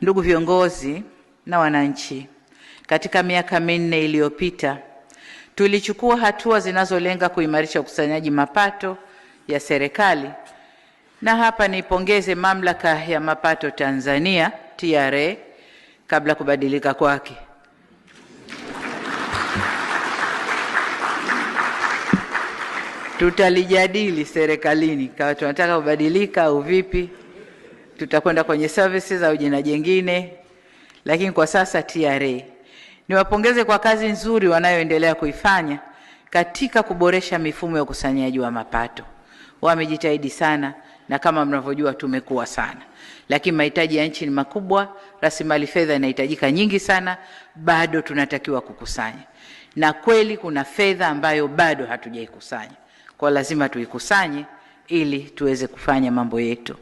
Ndugu viongozi na wananchi, katika miaka minne iliyopita tulichukua hatua zinazolenga kuimarisha ukusanyaji mapato ya serikali, na hapa nipongeze Mamlaka ya Mapato Tanzania TRA kabla kubadilika kwake. Tutalijadili serikalini kama tunataka kubadilika au vipi, tutakwenda kwenye services au jina jingine, lakini kwa sasa TRA. Niwapongeze kwa kazi nzuri wanayoendelea kuifanya katika kuboresha mifumo ya ukusanyaji wa mapato. Wamejitahidi sana, na kama mnavyojua tumekuwa sana. Lakini mahitaji ya nchi ni makubwa, rasilimali fedha inahitajika nyingi sana, bado tunatakiwa kukusanya. Na kweli kuna fedha ambayo bado hatujaikusanya. Kwa lazima tuikusanye ili tuweze kufanya mambo yetu.